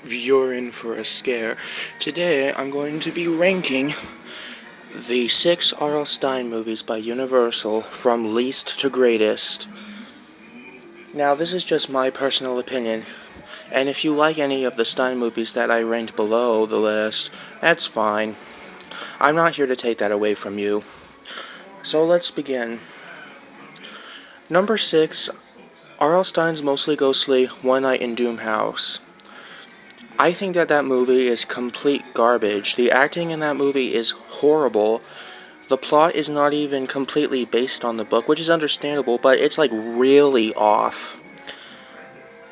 You're in for a scare. Today, I'm going to be ranking the 6 R.L. Stine movies by Universal from least to greatest. Now, this is just my personal opinion, and if you like any of the Stine movies that I ranked below the list, that's fine. I'm not here to take that away from you. So let's begin. Number 6, R.L. Stine's Mostly Ghostly One Night in Doom House. I think that movie is complete garbage. The acting in that movie is horrible. The plot is not even completely based on the book, which is understandable, but it's like really off.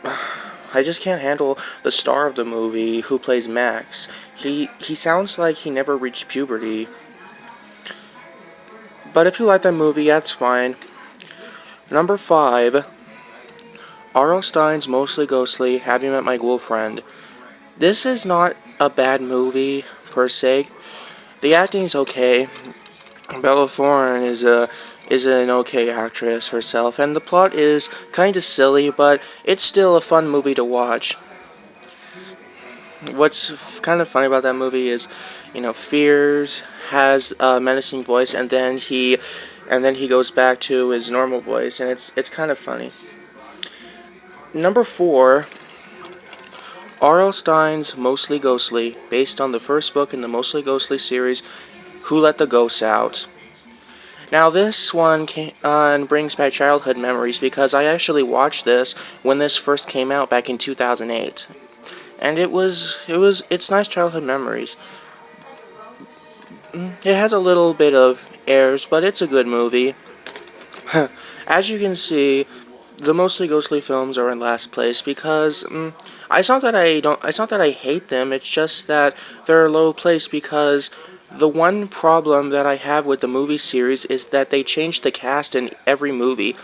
I just can't handle the star of the movie who plays Max. He sounds like he never reached puberty. But if you like that movie, that's fine. Number 5, R.L. Stine's Mostly Ghostly Have You Met My Girlfriend. This is not a bad movie, per se. The acting's okay. Bella Thorne is an okay actress herself, and the plot is kind of silly, but it's still a fun movie to watch. What's kind of funny about that movie is, Fears has a menacing voice, and then he goes back to his normal voice, and it's kind of funny. Number 4, R.L. Stine's Mostly Ghostly, based on the first book in the Mostly Ghostly series, Who Let the Ghosts Out. Now this one brings back childhood memories because I actually watched this when this first came out back in 2008. And it's nice childhood memories. It has a little bit of airs, but it's a good movie. As you can see, the Mostly Ghostly films are in last place because it's not that I hate them. It's just that they're low place because the one problem that I have with the movie series is that they change the cast in every movie.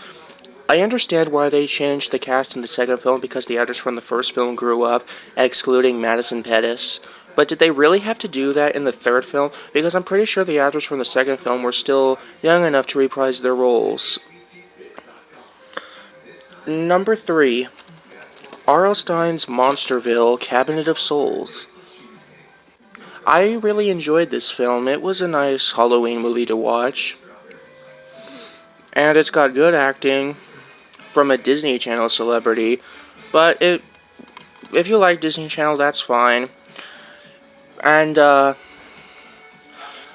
I understand why they changed the cast in the second film because the actors from the first film grew up, excluding Madison Pettis. But did they really have to do that in the third film? Because I'm pretty sure the actors from the second film were still young enough to reprise their roles. Number 3, R.L. Stine's Monsterville, Cabinet of Souls. I really enjoyed this film. It was a nice Halloween movie to watch. And it's got good acting from a Disney Channel celebrity. But if you like Disney Channel, that's fine. And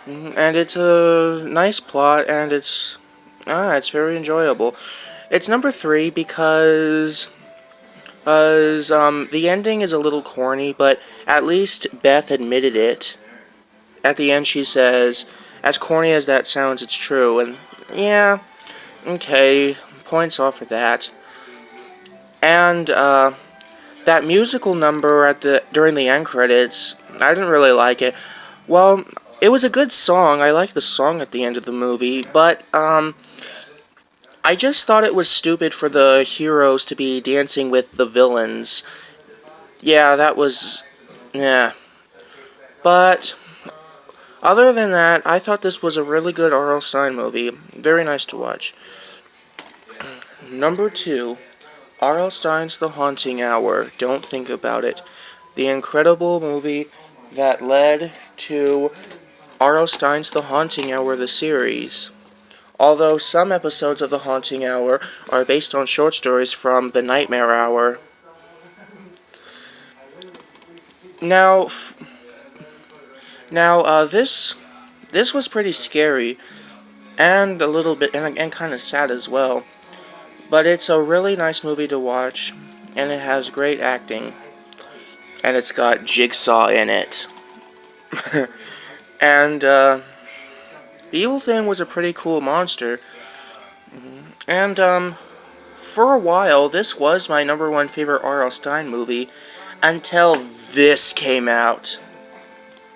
it's a nice plot, and it's very enjoyable. It's number 3 because the ending is a little corny, but at least Beth admitted it. At the end, she says, "As corny as that sounds, it's true." And yeah, okay, points off for that. And that musical number during the end credits, I didn't really like it. Well, it was a good song. I liked the song at the end of the movie, but I just thought it was stupid for the heroes to be dancing with the villains. Yeah, that was... yeah. But, other than that, I thought this was a really good R.L. Stine movie. Very nice to watch. Number 2, R.L. Stine's The Haunting Hour. Don't Think About It. The incredible movie that led to R.L. Stine's The Haunting Hour, the series. Although some episodes of The Haunting Hour are based on short stories from The Nightmare Hour. Now, this was pretty scary, and a little bit, and kind of sad as well. But it's a really nice movie to watch, and it has great acting, and it's got Jigsaw in it. And the evil thing was a pretty cool monster. And for a while, this was my number 1 favorite R.L. Stine movie until this came out.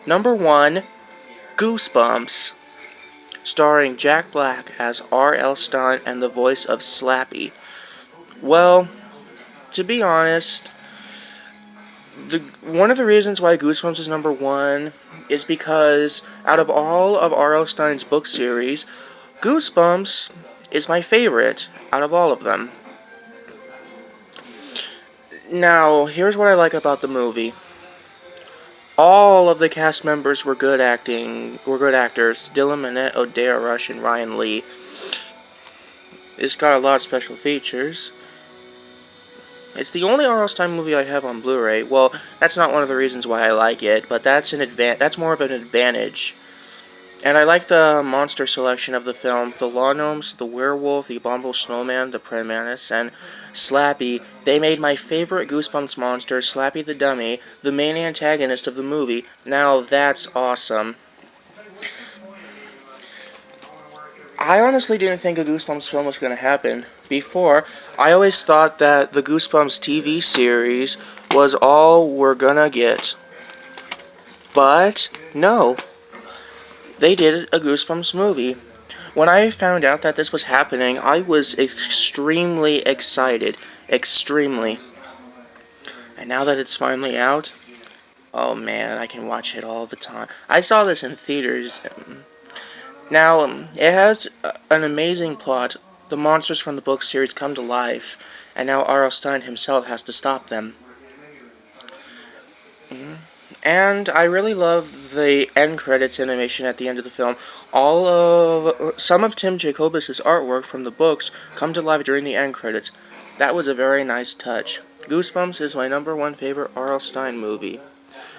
Number 1, Goosebumps, starring Jack Black as R.L. Stine and the voice of Slappy. Well, to be honest, one of the reasons why Goosebumps is number 1 is because out of all of R.L. Stine's book series, Goosebumps is my favorite out of all of them. Now, here's what I like about the movie. All of the cast members were good actors. Dylan Minnette, Odeya Rush, and Ryan Lee. It's got a lot of special features. It's the only R.L. Stine movie I have on Blu-ray. Well, that's not one of the reasons why I like it, but that's more of an advantage. And I like the monster selection of the film. The Law Gnomes, the Werewolf, the Abominable Snowman, the Praymantis, and Slappy. They made my favorite Goosebumps monster, Slappy the Dummy, the main antagonist of the movie. Now that's awesome. I honestly didn't think a Goosebumps film was going to happen. Before, I always thought that the Goosebumps TV series was all we're gonna get. But, no. They did a Goosebumps movie. When I found out that this was happening, I was extremely excited. Extremely. And now that it's finally out, oh man, I can watch it all the time. I saw this in theaters. Now, it has an amazing plot. The monsters from the book series come to life, and now R.L. Stine himself has to stop them. And I really love the end credits animation at the end of the film. Some of Tim Jacobus' artwork from the books come to life during the end credits. That was a very nice touch. Goosebumps is my #1 favorite R.L. Stine movie.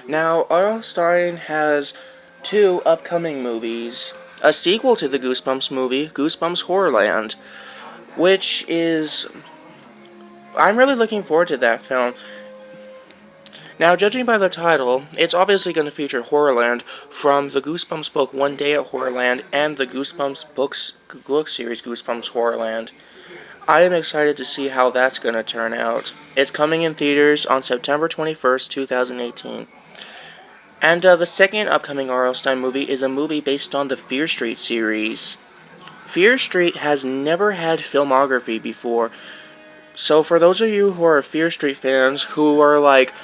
Now, R.L. Stine has 2 upcoming movies. A sequel to the Goosebumps movie, Goosebumps Horrorland, which is... I'm really looking forward to that film. Now, judging by the title, it's obviously going to feature Horrorland from the Goosebumps book One Day at Horrorland and the Goosebumps book series Goosebumps Horrorland. I am excited to see how that's going to turn out. It's coming in theaters on September 21st, 2018. And the second upcoming R.L. Stine movie is a movie based on the Fear Street series. Fear Street has never had filmography before. So for those of you who are Fear Street fans who are like,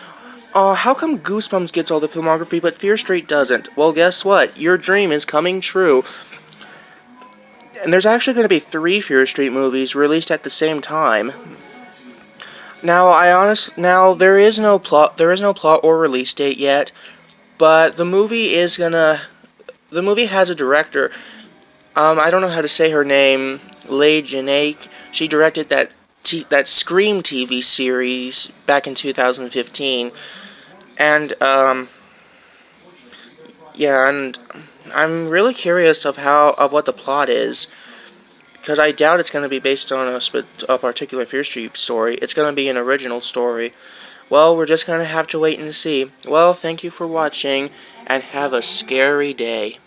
how come Goosebumps gets all the filmography but Fear Street doesn't? Well, guess what? Your dream is coming true. And there's actually going to be 3 Fear Street movies released at the same time. Now there is no plot or release date yet, but the movie has a director. I don't know how to say her name, Leigh Janaik. She directed that Scream TV series back in 2015. And, yeah, and I'm really curious of what the plot is, because I doubt it's going to be based on a particular Fear Street story. It's going to be an original story. Well, we're just going to have to wait and see. Well, thank you for watching, and have a scary day.